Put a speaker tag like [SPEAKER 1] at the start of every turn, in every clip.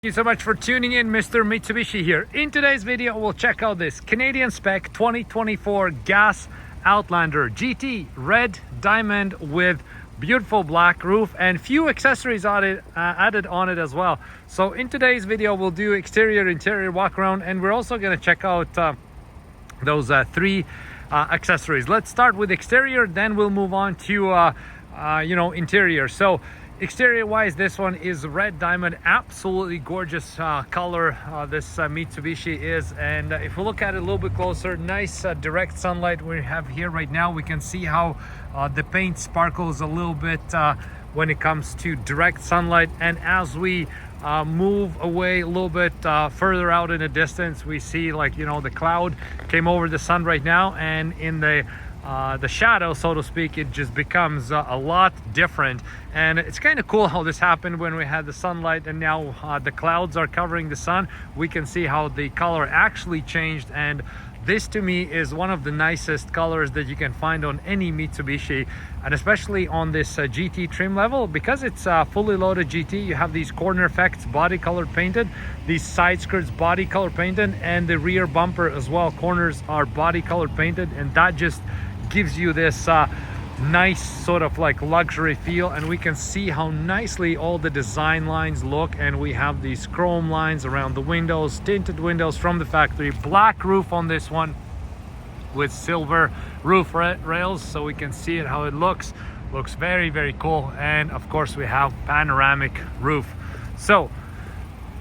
[SPEAKER 1] Thank you so much for tuning in. Mr. Mitsubishi here. In today's video, we'll check out this Canadian spec 2024 GAS Outlander GT red diamond with beautiful black roof and few accessories added on it as well. So in today's video, we'll do exterior, interior walk around, and we're also going to check out those three accessories. Let's start with exterior, then we'll move on to interior. So exterior wise, this one is red diamond, absolutely gorgeous color this Mitsubishi is. And if we look at it a little bit closer, nice direct sunlight we have here right now. We can see how the paint sparkles a little bit when it comes to direct sunlight. And as we move away a little bit further out in the distance, we see, like, the cloud came over the sun right now, and in the shadow, so to speak, it just becomes a lot different. And it's kind of cool how this happened when we had the sunlight and now the clouds are covering the sun. We can see how the color actually changed, and this to me is one of the nicest colors that you can find on any Mitsubishi, and especially on this GT trim level, because it's fully loaded GT. You have these corner effects body color painted, these side skirts body color painted, and the rear bumper as well, corners are body color painted, and that just gives you this nice sort of like luxury feel. And we can see how nicely all the design lines look, and we have these chrome lines around the windows, tinted windows from the factory, black roof on this one with silver roof rails, so we can see it how it looks very, very cool. And of course we have panoramic roof. So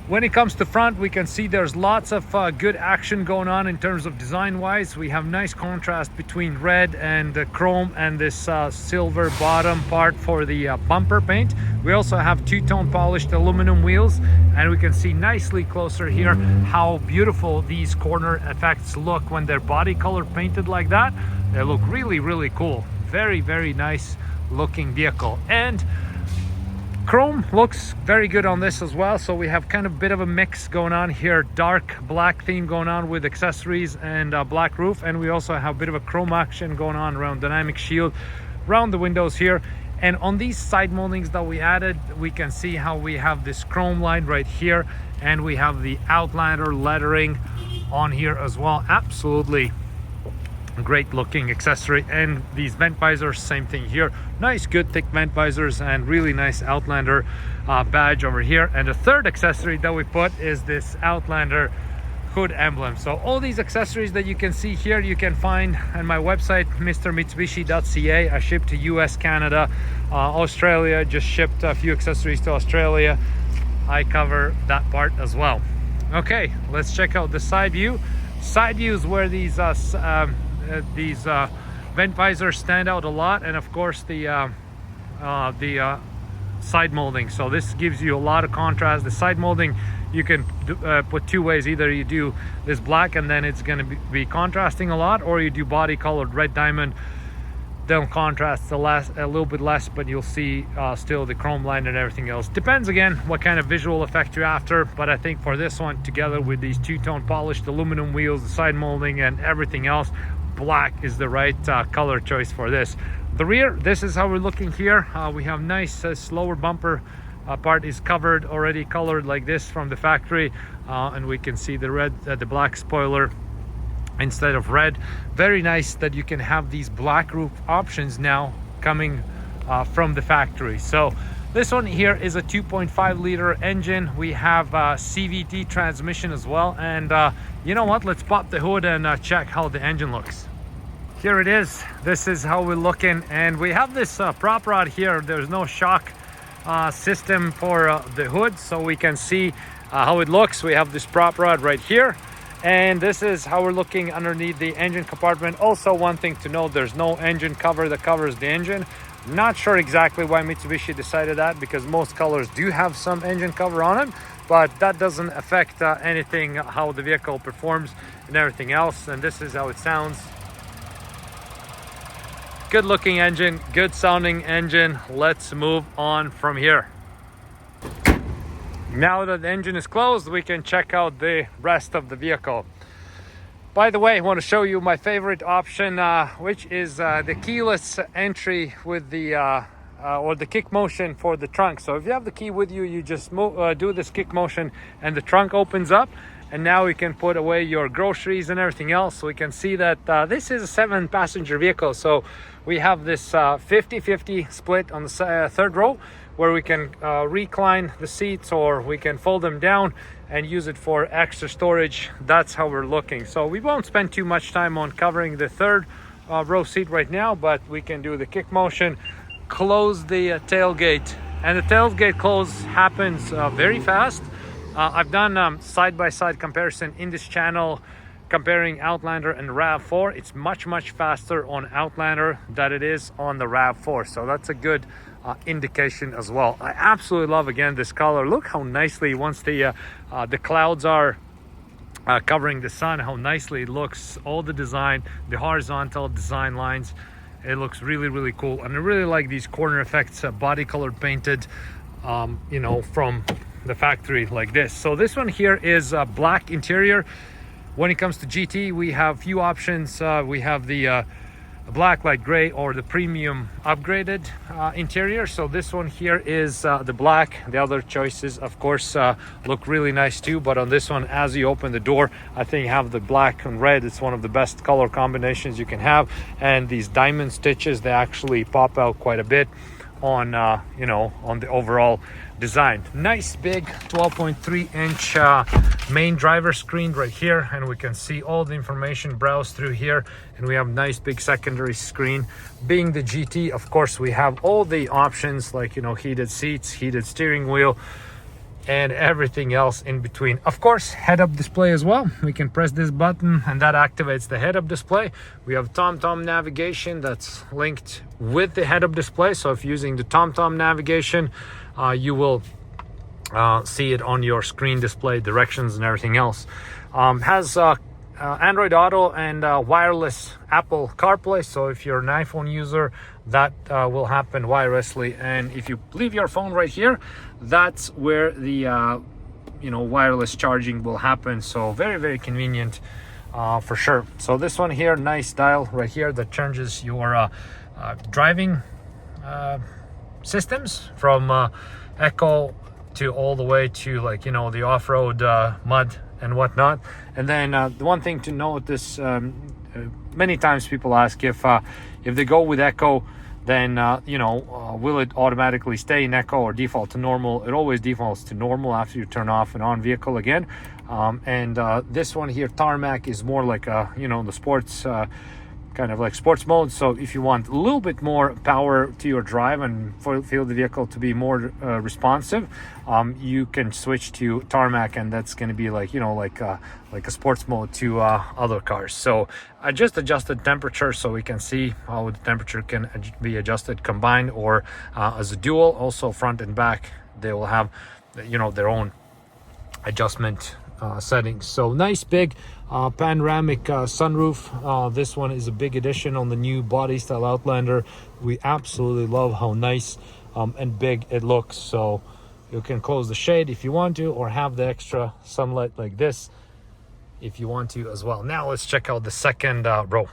[SPEAKER 1] when it comes to front, we can see there's lots of good action going on in terms of design wise. We have nice contrast between red and chrome and this silver bottom part for the bumper paint. We also have two-tone polished aluminum wheels, and we can see nicely closer here how beautiful these corner effects look when they're body color painted like that. They look really, really cool. Very, very nice looking vehicle. And chrome looks very good on this as well. So we have kind of a bit of a mix going on here, dark black theme going on with accessories and black roof. And we also have a bit of a chrome action going on around dynamic shield around the windows here. And on these side moldings that we added, we can see how we have this chrome line right here, and we have the Outlander lettering on here as well. Absolutely great looking accessory. And these vent visors, same thing here, nice good thick vent visors, and really nice Outlander badge over here. And the third accessory that we put is this Outlander hood emblem. So all these accessories that you can see here, you can find on my website, mrmitsubishi.ca. I ship to US, Canada, Australia. Just shipped a few accessories to Australia. I cover that part as well. Okay, let's check out the side view. Side view is where these vent visors stand out a lot, and of course the side molding. So this gives you a lot of contrast. The side molding you can put two ways: either you do this black and then it's going to be contrasting a lot, or you do body colored red diamond, they'll contrast a little bit less, but you'll see still the chrome line and everything else. Depends again what kind of visual effect you're after, but I think for this one, together with these two-tone polished aluminum wheels, the side molding and everything else, black is the right color choice for this. The rear, this is how we're looking here. We have nice slower bumper part is covered, already colored like this from the factory, and we can see the red, the black spoiler instead of red. Very nice that you can have these black roof options now coming from the factory. So this one here is a 2.5 liter engine. We have CVT transmission as well. And you know what, let's pop the hood and check how the engine looks. Here it is. This is how we're looking, and we have this prop rod here. There's no shock system for the hood, so we can see how it looks. We have this prop rod right here, and this is how we're looking underneath the engine compartment. Also, one thing to note, there's no engine cover that covers the engine. Not sure exactly why Mitsubishi decided that, because most colors do have some engine cover on them, but that doesn't affect anything, how the vehicle performs and everything else. And this is how it sounds. Good looking engine, good sounding engine. Let's move on from here. Now that the engine is closed, we can check out the rest of the vehicle. By the way, I want to show you my favorite option, which is the keyless entry with the or the kick motion for the trunk. So if you have the key with you, you just do this kick motion and the trunk opens up, and now you can put away your groceries and everything else. So we can see that this is a 7-passenger vehicle. So we have this 50-50 split on the third row, where we can recline the seats, or we can fold them down and use it for extra storage. That's how we're looking. So we won't spend too much time on covering the third row seat right now, but we can do the kick motion, close the tailgate, and the tailgate close happens very fast. I've done side-by-side comparison in this channel comparing Outlander and RAV4. It's much faster on Outlander than it is on the RAV4, so that's a good indication as well. I absolutely love, again, this color. Look how nicely, once the clouds are covering the sun, how nicely it looks. All the design, the horizontal design lines, it looks really cool. And I really like these corner effects, body color painted, you know, from the factory like this. So this one here is black interior. When it comes to GT, we have few options. We have the black, light gray, or the premium upgraded interior. So this one here is the black. The other choices, of course, look really nice too, but on this one, as you open the door, I think you have the black and red. It's one of the best color combinations you can have, and these diamond stitches, they actually pop out quite a bit on you know, on the overall design. Nice big 12.3-inch main driver screen right here, and we can see all the information browse through here. And we have nice big secondary screen. Being the GT, of course, we have all the options, like, you know, heated seats, heated steering wheel, and everything else in between. Of course, head-up display as well. We can press this button and that activates the head-up display. We have TomTom navigation that's linked with the head-up display. So if using the TomTom navigation, you will see it on your screen display, directions and everything else. Has Android Auto and wireless Apple CarPlay. So if you're an iPhone user, that will happen wirelessly. And if you leave your phone right here, that's where the you know, wireless charging will happen. So very convenient for sure. So this one here, nice dial right here that changes your driving systems from Eco to all the way to, like, you know, the off-road mud and whatnot. And then the one thing to note is many times people ask if they go with Eco, then you know, will it automatically stay in Eco or default to normal? It always defaults to normal after you turn off and on vehicle again. And this one here, Tarmac, is more like a, you know, the sports kind of like sports mode. So if you want a little bit more power to your drive and feel the vehicle to be more responsive, you can switch to Tarmac, and that's going to be like, you know, like a sports mode to other cars. So I just adjusted temperature so we can see how the temperature can be adjusted combined or as a dual. Also front and back, they will have, you know, their own adjustment settings. So nice big panoramic sunroof. This one is a big addition on the new body style Outlander. We absolutely love how nice and big it looks. So you can close the shade if you want to, or have the extra sunlight like this if you want to as well. Now let's check out the second row.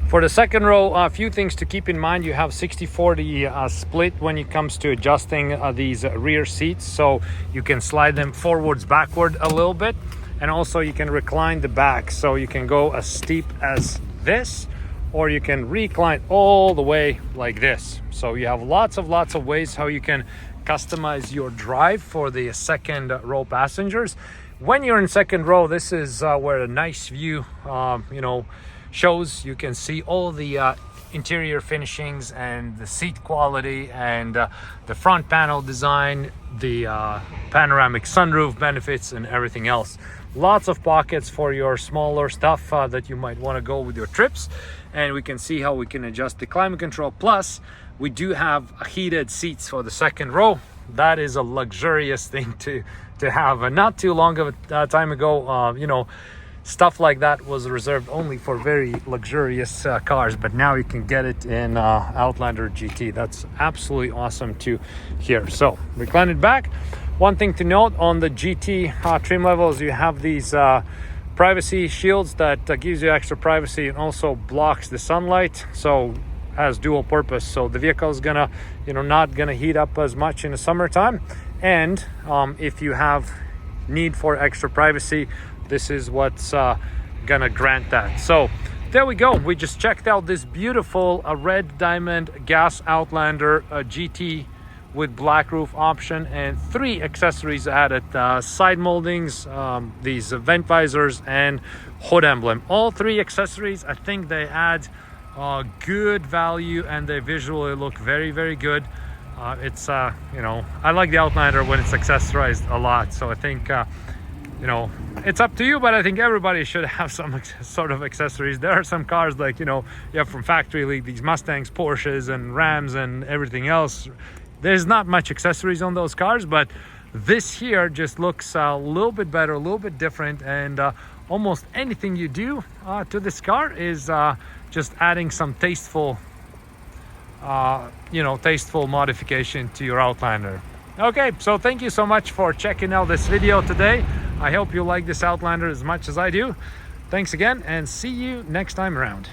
[SPEAKER 1] For the second row, a few things to keep in mind. You have 60-40 split when it comes to adjusting these rear seats. So you can slide them forwards, backward a little bit. And also you can recline the back. So you can go as steep as this, or you can recline all the way like this. So you have lots of ways how you can customize your drive for the second row passengers. When you're in second row, this is where a nice view, you know, shows. You can see all the interior finishings and the seat quality and the front panel design, the panoramic sunroof benefits and everything else. Lots of pockets for your smaller stuff that you might want to go with your trips. And we can see how we can adjust the climate control. Plus, we do have heated seats for the second row. That is a luxurious thing to have. And not too long of a time ago, you know, stuff like that was reserved only for very luxurious cars, but now you can get it in Outlander GT. That's absolutely awesome to hear. So recline it back. One thing to note on the GT trim levels, you have these privacy shields that gives you extra privacy and also blocks the sunlight. So as dual purpose. So the vehicle is gonna, not gonna heat up as much in the summertime. And if you have need for extra privacy, this is what's gonna grant that. So there we go. We just checked out this beautiful red diamond gas Outlander GT with black roof option and 3 accessories added: side moldings, these vent visors, and hood emblem. All 3 accessories, I think they add good value, and they visually look very, very good. It's I like the Outlander when it's accessorized a lot, so I think it's up to you, but I think everybody should have some sort of accessories. There are some cars like, you have from factory, like these Mustangs, Porsches, and Rams, and everything else. There's not much accessories on those cars, but this here just looks a little bit better, a little bit different, and almost anything you do to this car is just adding some tasteful modification to your Outlander. Okay, so thank you so much for checking out this video today. I hope you like this Outlander as much as I do. Thanks again, and see you next time around.